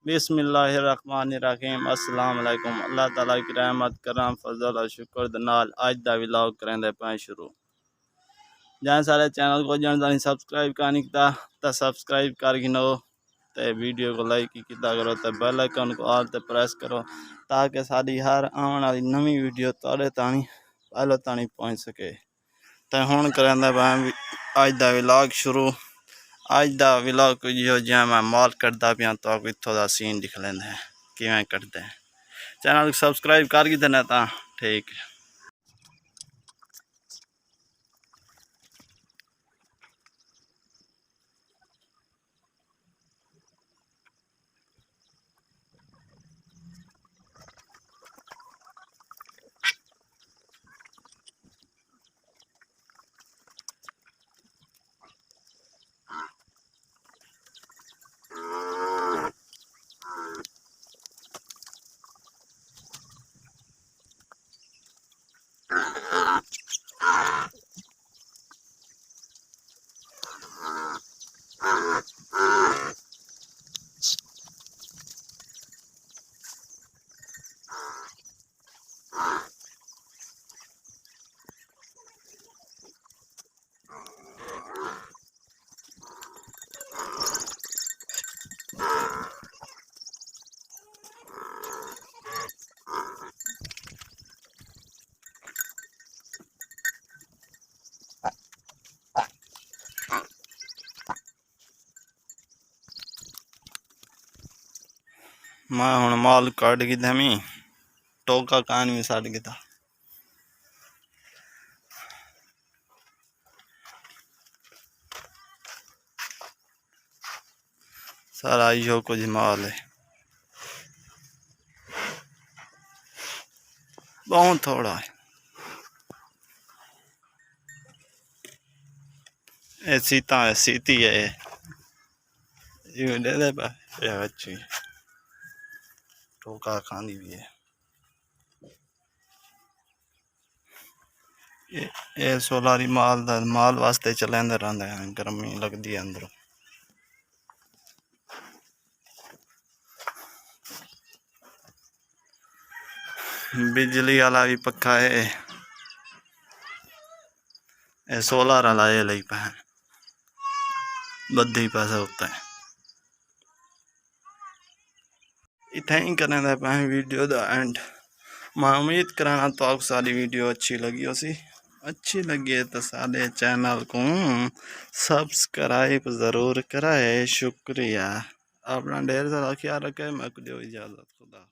बिस्मिल्लाहिर्रहमानिर्रहीम अस्सलाम वालेकुम। अल्लाह ताला की रहमत करम फजल और शुक्र दे नाल अज दा व्लॉग करेंदे पे शुरू। जहाँ सारे चैनल को जन सब्सक्राइब करनी तो सब्सक्राइब कर गिनो ते वीडियो को लाइक किया करो तो बेल आइकन को ऑल ते प्रेस करो ताकि साड़ी हर आने वाली नवी वीडियो तुहाडे ताणी पहले ताणी पहुँच सके। तो हुण करेंदे पे अज दा व्लॉग शुरू। अज दा व्लॉग जो जिवें मैं माल कटदा पिया तो आपको इत्थों दा सीन दिख लेंदे किवें कटदे। चैनल को सब्सक्राइब कर गी देना तां ठीक। मैं हुण माल कट गई धमी टोका कान भी सट गया। सारा यो कुछ माल है, बहुत थोड़ा है। ये सीता है, सीती है ये दे दे बच्ची टोका खानी भी है। ये सोलारी माल वास्ते चलेंदे रहंदे हैं, गर्मी लगदी है अंदरों। बिजली वाला भी पक्का है, ये सोलर वाला ये लई पे बद्धी पैसा होता है। इतना ही करने पे वीडियो दा एंड। मैं उम्मीद कराना तो आपको सारी वीडियो अच्छी लगी हो सी। अच्छी लगी है तो सारे चैनल को सब्सक्राइब ज़रूर कराए। शुक्रिया। अपना ढेर सारा ख्याल रखे। मैं को दो इजाज़त। खुदा।